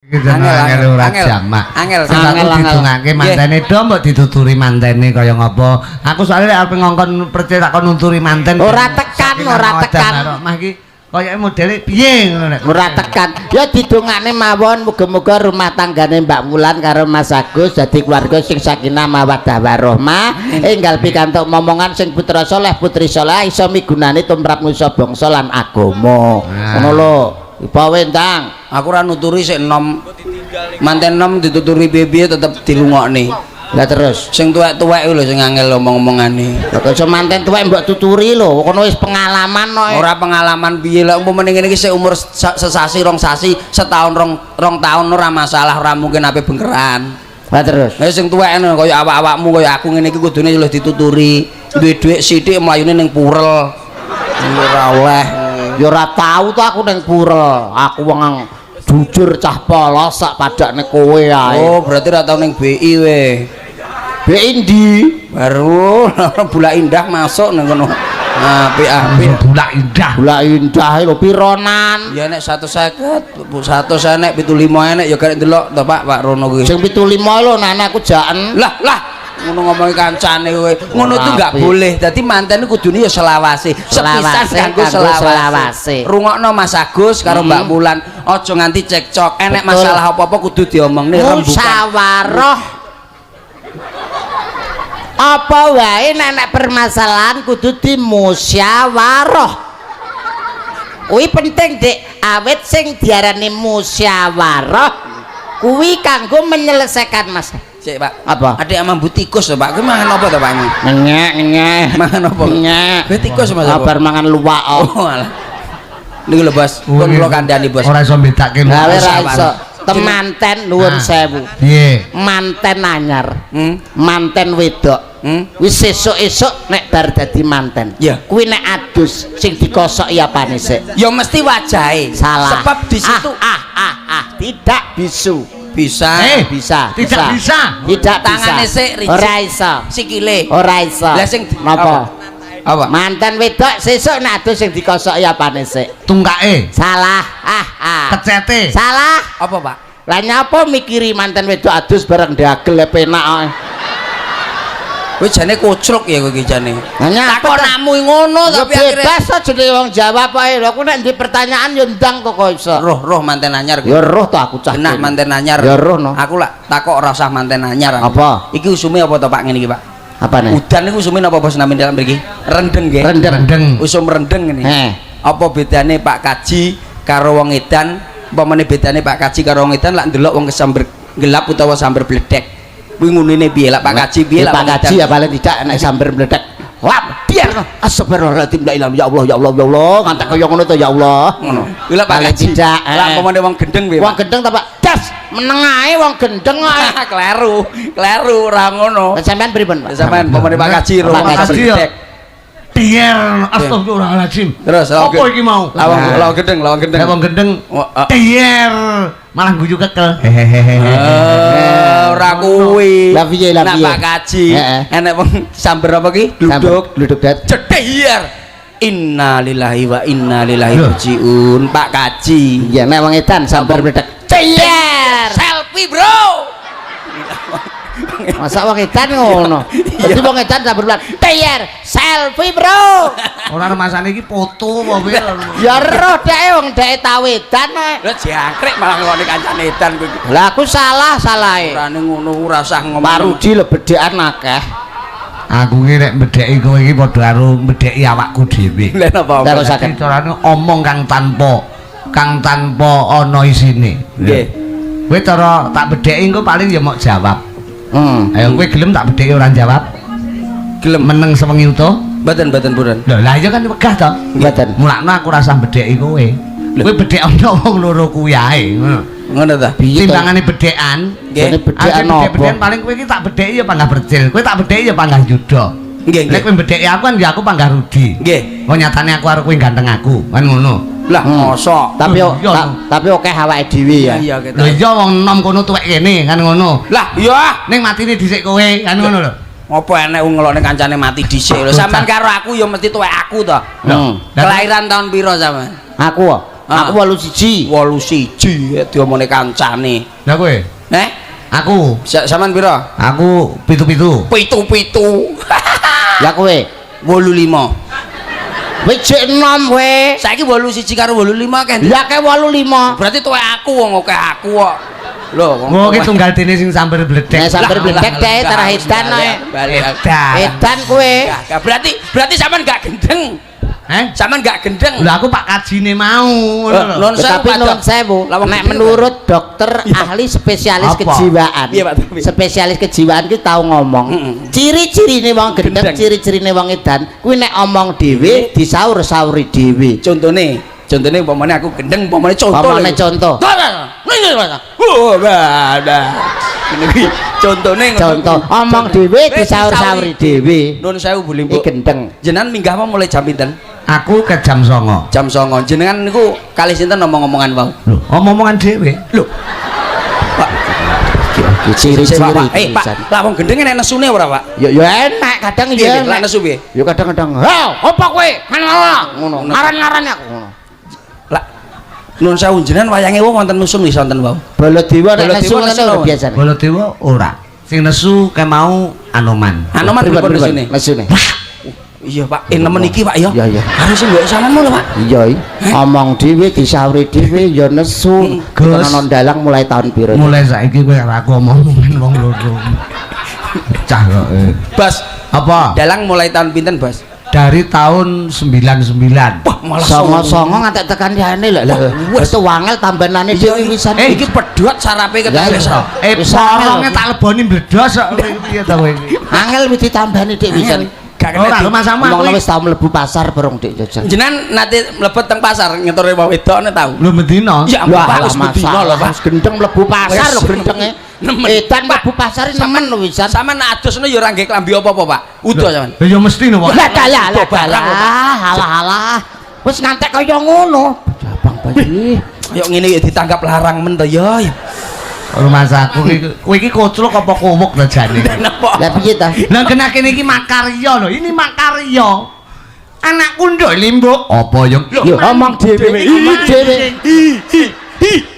Angel ora jamak. Angel didongake mantene do mbok dituturi mantene kaya ngapa. Aku soalnya arep ngongkon percaya tak kon nunturi manten. Ora tekan. Mah iki kaya modele piye ngono nek. Ora tekan. Ya didongakne mawon muga-muga rumah tanggane Mbak Wulan karo Mas Agus dadi keluarga sing sakinah mawaddah warahmah. Enggal pikantuk momongan sing putra saleh putri saleh iso migunani tumrap nusa bangsa lan agama. Ngono lho. Ipa wendang. Aku ora nuturi sik enom. Manten enom dituturi piye tetep dilungokne. Lah terus Sing tuwek-tuwek lho sing angel omong-omongane. kok iso manten tuwek mbok tuturi lho. Kono wis pengalaman kok. Ora pengalaman piye lho umpamane ngene iki sik umur sesasi rong sasi, setahun rong tahun ora masalah, ora mungkin ape bengkeran. Lah terus. Lah sing tuwek kaya awak-awakmu kaya aku ngene iki kudune luwih dituturi. Duwe dhuwit sithik mlayune ning purel. Ora oleh. Ya ora tau to aku ning purel. Aku wong jujur cah polos sak padakne kowe ae. Oh, berarti ora tau ning BI we. BI ndi? Baru Bulak Indah masuk nang kono. Apik-apik. Bulak Indah. Bulak Indah lho pironan. Ya nek 150, 100 enek 75 enek ya garek ndelok to Pak Rono kuwi. Sing 75 lho nek aku jaken. Lah ngono ngomongi kancane kowe. Ngono tuh enggak boleh. Dadi manten kudune ya selawase. Sepisan kanggo selawase. Rungokno Mas Agus karo Mbak Wulan, aja nganti cekcok. Enek masalah apa-apa kudu diomongne rembukan. Musyawarah. Apa wae nek permasalahan kudu dimusyawarah. Kuwi penting, Dik. Awit sing diarani musyawarah kuwi kanggo menyelesaikan masalah. Cek Pak. Apa? Adik amang butikus to Pak. Kuwi mangan apa to Pak ini? Ngenyek. Mangan apa? Ngenyek. Butikus Mas. Kabar mangan luwak. Oh alah. Niku lho Bos. Pun kula kandhani Bos. Ora iso mbedake lho. Lah ora iso. Temanten nuwun sewu. Piye? Manten anyar. Manten wedok. Wis sesuk-esuk nek bar dadi manten. Ya. Kuwi nek adus sing dikosoki apane sik? Ya mesti wajahe. Salah. Sebab di situ tidak bisu. bisa. Bisa. Tidak bisa. Tidak Tangane bisa. sik ricik. Ora iso. Sikile. Ora iso. Lah sing napa? Apa? Manten wedok sesuk nek adus sing dikosoki apane sik? Tungkake. Salah. Kecete. Salah. Apa Pak? Lah nyapa mikiri manten wedok adus bareng ndagel penak ae. Kowe jane kocruk ya kowe iki jane. Takon namu ngono tapi akhirnya bebas aja jenenge wong jawab ae. Lha aku nek ndek pertanyaan yo ndang kok iso. roh manten anyar. Ya roh to aku cah. Genah manten anyar. Ya roh no. Aku lak takok ora usah manten anyar. Apa? Iki usume apa to Pak ngene iki Pak? Apane? Udan niku usume napa Bos nami dalam mriki? Rendeng nggih. Rendeng. Usum rendeng ngene. Apa bedane Pak Kaji karo wong edan? Umpamane bedane Pak Kaji karo wong edan lak ndelok wong kesamber gelap utawa samber bledek. Kuwi ngunine piye lak Pak Kaji piye lak Pak Kaji ya paling tidak enak sambar meledak. Wah, biar astagfirullahaladzim la ilaha ya Allah ya Allah ya Allah ngantek kaya ngono to ya Allah. Ngono. Kuwi lak Pak Kaji. Tidak. Lak umpamane wong gendeng piye? Wong gendeng ta Pak? Das, meneng ae wong gendeng kok. Kleru ora ngono. Sampean pripun Pak? Sampean umpamane Pak Kaji ro Pak Kaji ya. bledek. Tier, astagfirullahaladzim. Terus apa iki mau? Lawang gendeng. Wong gendeng. Tier, malah guyu kekel. Ora kuwi. Lah piye lah piye? Pak Kaji. Enek wong samber apa ki? Gluduk dat. Cetier. Innalillahi wa inna ilaihi rajiun. Pak Kaji. Ya nek wong edan sambar meledak. Tier. Selfie, Bro. Masa wong edan ngono. Dadi wong edan sambar meledak. Tier. Selfie, Bro. Ora masane iki foto apa piye? Ya roh dhek wong dhek tawedan kok. Lah jangkrik malah ngene kancane edan kuwi. Lah aku salahe. Ora ngono ora usah ngomong. Parudi lebedekan akeh. Aku ki nek mbedheki kowe iki padha karo mbedheki awakku dhewe. Lah napa? Terus sakit. Carane omong kang tanpa ana isine. Nggih. Kowe cara tak bedheki engko paling ya mok jawab. Ayo kowe gelem tak bedheki ora jawab? Gelem meneng sewengi utuh? Mboten purun. Lah iya kan wegah to? Mboten. Mulakno aku rasah bedheki kowe. Kowe bedhek ana wong loro kuwi ae, ngono. Ngono ta? Timbangane bedhekan, nggih. Bedhekan bedhekan paling kowe iki tak bedheki ya panggah berjil. Kowe tak bedheki ya panggah judo. Nggih. Nek kowe bedheki aku kan ya aku panggah Rudi. Nggih. Wong nyatane aku karo kowe ganteng aku, kan ngono. Lah mosok. Tapi oke awake dhewe ya. Iya Lho iya wong enom kono tuwek kene, kan ngono. Lah iya. Ning matine dhisik kowe, kan ngono lho. Apa enek wong ngelokne kancane mati dhisik lho. Sampeyan karo aku ya mesti tuwek aku to. Lho, Kelahiran tahun piro sampean? Aku Aku 81. 81 diomone kancane. Lah kowe? Aku Sampean pira? Aku 77. 77. Lah kowe 85. wis jek enom kowe. Saiki 81 karo 85 kan. Lah ke 85. Berarti tuwek aku wong akeh aku kok. Lho, Oh, ki tunggal dene sing sambar bledek. Nek sambar bledek teh tarah edan ae. Edan kowe. Berarti sampean gak gendeng. Sampean gak gendeng. Lah aku Pak Kajine mau. Nun Tapi nun sewu. Nek menurut dokter ahli spesialis kejiwaan. Iya, Pak. Spesialis kejiwaan ki tau ngomong. Ciri-cirine wong gendeng, ciri-cirine wong edan kuwi nek omong dhewe disaur-sauri dhewe. Contone umpamane aku gendeng, umpamane contoh. Umpamane contoh. Oh, ada. Ini contone Contoh omong dhewe disaur-sauri dhewe. Nun sewu Bu Iki Limbuk. gendeng. Jenengan minggah apa mulai jam pinten? Aku ke jam 09.00. Jam 09.00. Jenengan niku kalih sinten omong-omongan wau? Lho, omongan dhewe. Lho. Pak, Ciri-ciri. Pak, lah wong gendeng enek nesune ora, Pak? Ya enak kadang ya. Lah nesu piye? Ya kadang-kadang. "Ha, apa kowe?" Ngono. Ngaran-ngaran aku ngono. Lah nun sewu jenengan wayange wong wonten nusun wis wonten wau. Baladewa nek Baladewa nesu nesu ngono mawon. biasane. Baladewa ora. Sing nesu ke mau Anoman. Anoman pripun nesune? Nesune. Iya, Pak. Nemen iki, Pak ya. Iya. Harus mbok sampean lho, Pak. Iya, omong dhewe disauri dhewe ya nesu. Gus. Tenan dalang mulai tahun piro? Mulai saiki kowe ora aku omongan wong loro. Cah kok. Bas, Apa? dalang mulai tahun pinten, Bas? Dari tahun 99. Wah, malah Songo-songo ngantek tekan jane lho. Wis wangel tambanane dhewe wisan. Iki pedhot sarape ketemu wis. Porongnya tak leboni bledos kok piye to kowe iki. Angel wis ditambani dik wisan. Gak Ora lho masamu aku. Omongno wis tau mlebu pasar bareng dik jajan. Jenengan nate mlebet teng pasar ngetore wong wedokne tau. Lho mendina. Ya Wah, Pak, wis bedino lho, Pak. Wis gendeng mlebu pasar lho gendenge. Nemen. Edan mlebu pasar nemen lho wisan. Sampeyan nak adusne ya ora nggih klambi apa-apa, Pak. Udo sampean. Ya mesti no, Pak. Halah. Wis ngantek kaya ngono. Jabang bayi. Yo ngene ya ditanggap larang men to ya. Rumah saku iki kowe iki koclok apa kuwuk to jane. Napa? Lah piye ta? Lah kena kene iki makarya lho, ini makarya. Anakku ndok Limbuk. Apa yo? Yo omong dhewe. Dhewe.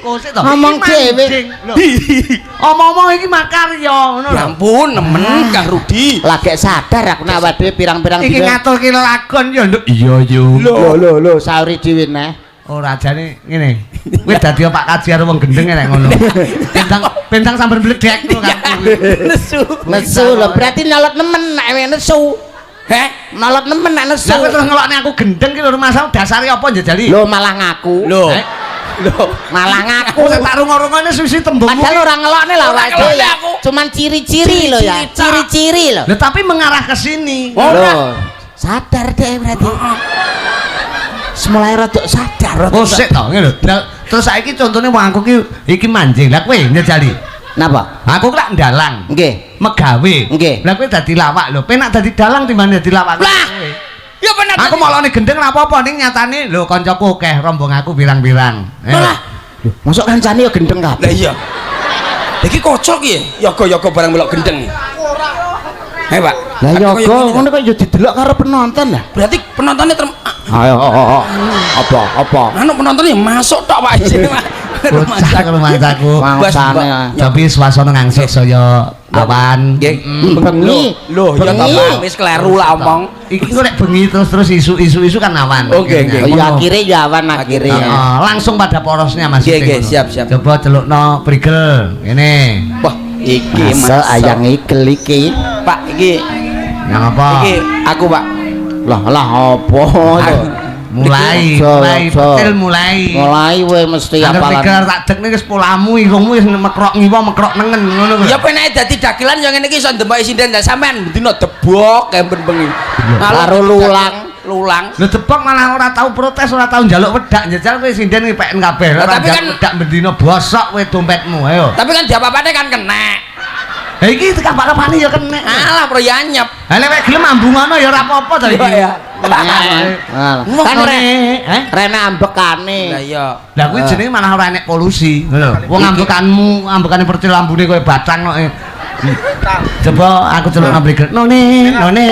Kosek to. Ngomong dhewe. Omong-omong iki makarya ngono Ya lho. ampun, nemen Kang Rudi. Lagi sadar aku nek awake dhewe pirang-pirang Iki dina. ngaturke lakon yo nduk. Iya yo. Lho, sauri dhewe neh. Ora jane ngene. Kowe dadi Pak Kaji karo wong gendeng nek ngono. Bentang sambar bledek ngono kan. Nesu lho, berarti nyolot nemen nek nesu. Heh? Nyolot nemen nek nesu. Lah kowe terus ngelokne aku gendeng ki lho masalah dasare apa njajali? Lho malah ngaku. Lho. Eh? Malah ngaku. Aku tak rungo-rungone susi tembungmu. Padahal ora ngelokne lah Ora awake dhewe. ngelokne aku. Cuman ciri-ciri lho ya. Ciri-ciri lho. Lho tapi mengarah ke sini. Lho, sadar deh berarti. Semulai rodok sadar. Oh sik to ngene lho. Lah terus saiki contone wong aku ki iki manjing. Lah kowe njajali. Napa? Aku lak ndalang. Nggih. Megawe. Nggih. Lah kowe dadi lawak lho. Penak dadi dalang timbang dadi lawak. Lah. Ya bener. Aku molone gendeng ora apa-apa ning nyatane lho kancaku akeh rombong aku pirang-pirang. Lah. Masuk kancane ya gendeng kabeh. Lah iya. Iki kocok ya, yoga-yoga barang melok gendeng. Pak. Lah yoga ngono kok yo didelok karo penonton lah. Berarti penontonnya Ayo, apa? anu penontonnya masuk tok Pak isine Pak. Bocah ke rumah saku. Mangsane. Tapi suasana ngangsuk saya awan. Bengi. Loh, ya Bapak wis kleru lah omong. Iki kok nek bengi terus isu kan awan. Oke, oke. Ya akhire ya awan akhire. Langsung pada porosnya Mas. Nggih, siap. Coba celukno prigel. Ngene. Wah, iki Masa ayang ikel iki. Pak, iki Yang apa? iki aku Pak. Lah apa to? Mulai Mulai we mesti Angger apalan. prigel tak dekne wis polamu irungmu wis mekrok ngiwa mekrok nengen ngono. Ya penake dadi dagelan yang ngene iki iso ndemoki sinden sampean dina debok kemben bengi. Karo lulang. Lho debok malah ora tau protes, ora tau njaluk wedak, njajal kowe sinden ngipeken kabeh. Ora tapi kan wedak bendina bosok kowe dompetmu, ayo. Tapi kan diapa-apane kan kena. Ha iki kapan-kapane ya kenek. Alah pro ya anyep. Ha nek kowe gelem ambung ngono ya ora apa-apa to iki. Iya. Kan rene ambekane. Lah iya. Lah kuwi jenenge malah ora enek polusi, ngono lho. Wong ambekane percil lambune kowe batang kok. Coba aku celuk nang None.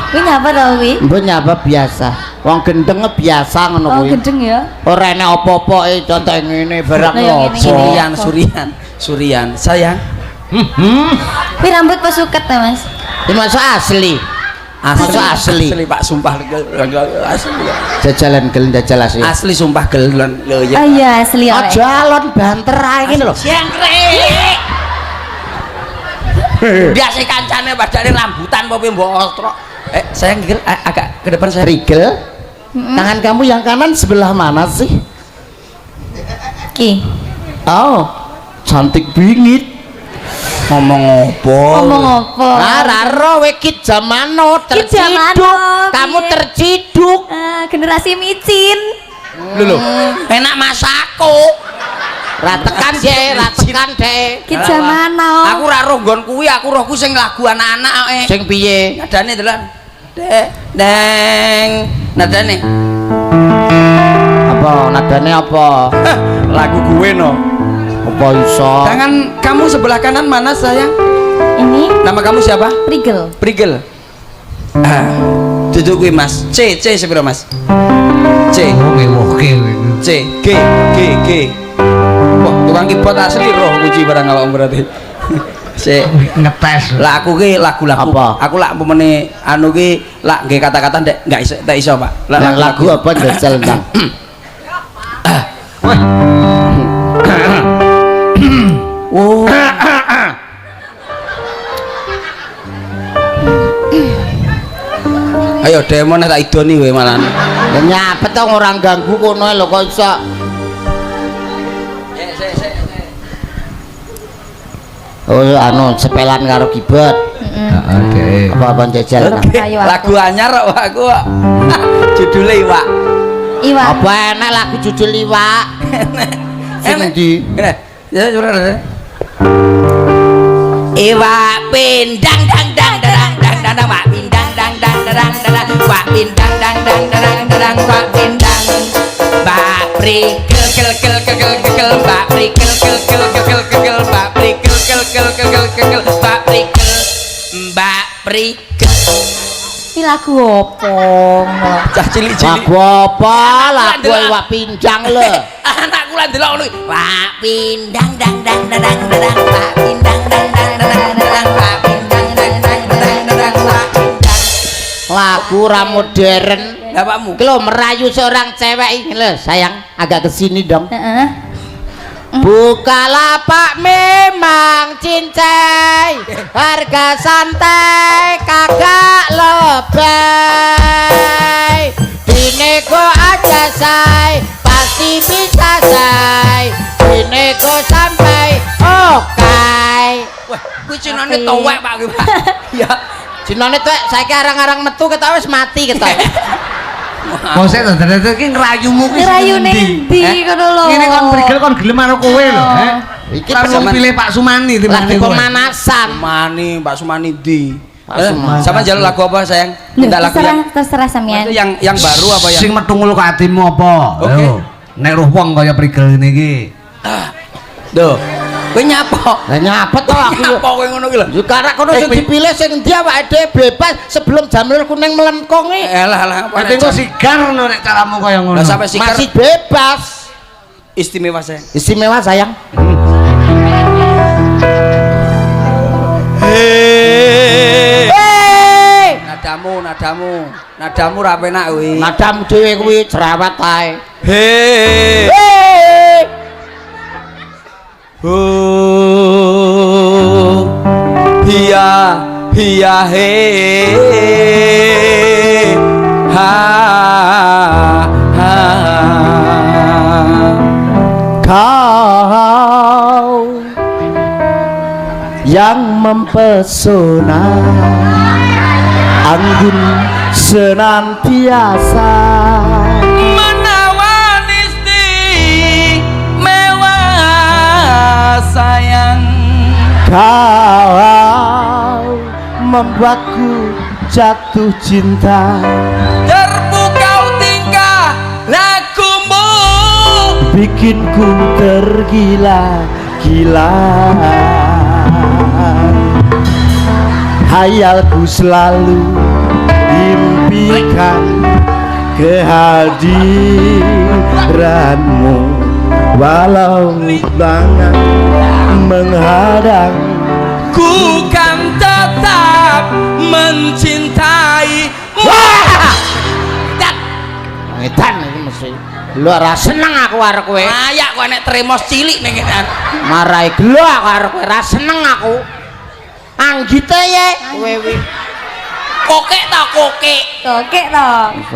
Kuwi nyapa to kuwi? Mbok nyapa biasa. Wong gendeng biasa ngono Oh, kuwi. gendeng ya. Ora enek apa-apa contoh ngene barang Lah, yang ini. ngopo. Surian sayang Tapi rambut pas suket ya, Mas. Iki masuk asli. Asli Pak sumpah asli jajalan gel jajal asli. asli sumpah gelon lho ya Oh iya, asli ya. Aja alon banter ae ngene lho. jengkrik biasa kancane padane rambutan apa mbok otrok sayang gil agak ke depan saya Rigel. Tangan kamu yang kanan sebelah mana sih? Ki. Oh, cantik bingit. ngomong apa Ngomong apa? Raro wekit zamano Ki terciduk. zamano, Kamu piye? terciduk. Generasi micin. lho enak masako Ratekan deh. Ki zamano. aku ra roh nggon kuwi aku rohku sing lagu anak-anak Sing piye? nadane delan deng nadane Apa nadane apa? lagu gue no Apa iso? tangan kamu sebelah kanan mana sayang Ini nama kamu siapa Prigel. Prigel duduk gue mas C sepiro mas C Oke. C G wah tukang keyboard asli roh kunci barang awak berarti C Ngetes. lah aku ki lagu-lagu Apa? aku lak pemene anu ki lak nggih kata-kata ndek enggak iso Pak Lagu apa jajal nang? oh ayo demo nek tak idoni kowe malah Ya nyapet to ora ganggu kono lho kok iso. Oh anu sepelan karo keyboard. Oke. Apa jajal nang? Ayo aku. lagu anyar kok aku kok judule Iwak Iwan. Apa enak lagu judul Iwak? Sing ndi? ngene ya ora Iwak pindang dang dang dang dang dang wak pindang dang dang dang dang wak pindang dang dang dang dang wak pindang Mbak Prigel kel kel kel kel Mbak Prigel kel kel kel kel Mbak Prigel kel kel kel kel Mbak Prigel Mbak Prigel Ini lagu apa? cah cilik-cilik Lagu apa? Lagu Iwak pindang lho. anakku lan delok ngono wak pindang dang dang dang dang wak pindang dang dang dang dang wak pindang dang dang dang dang wak pindang Lagu ra modern. bapakmu Iki lho merayu seorang cewek iki lho, sayang, agak ke sini dong. Heeh. Bukalapak memang cincai, harga santai kagak lebay. Dinego aja say, pasti bisa say. Dinego sampai oke. wah kuwi cinane towek Pak kuwi Pak ya Jinone tuh saiki arang-arang metu ketok wis mati ketok. Kok sik to ternyata iki ngrayumu ki. Ngerayu ning ndi ngono lho. Ngene kon Prigel kon gelem karo kowe lho, Iki langsung pesaman- pilih Pak Sumani lagi kowe. pemanasan. Sumani Mbak Sumani di Sumani. sama jalur lagu apa sayang minta lagu yang terserah sampean. itu yang baru apa yang Sing metu ngulu ke atimu apa? Oke. Ayo. Nek roh wong kaya Prigel ngene iki. Duh kowe nyapa Lah nyapet to aku yo. nyapa kowe ngono ki lho Yo karek kono sing dipilih sing endi awake dhewe bebas sebelum Jamil kuning melengkung iki. elah apa Nek engko sigar no nek caramu kaya ngono. lah sampai sikar Masih bebas. istimewa sayang Istimewa sayang. nadamu ra penak kuwi Nadamu dhewe kuwi jerawat ae. he hiya he ha ha Kau yang mempesona, anggun senantiasa. menawan istimewa sayang Kau membuatku jatuh cinta, terpukau tingkah lakumu bikinku tergila-gila. Hayalku selalu impikan kehadiranmu walau banyak menghadang ku kan tetap mencintai. Edan iki mesti lho ora seneng aku karo kowe. Ayak kok nek tremos cilik ning kene. Marai gelo aku karo kowe ora seneng aku. Anggite ye kowe wi. Kokek ta kokek. Kokek toh.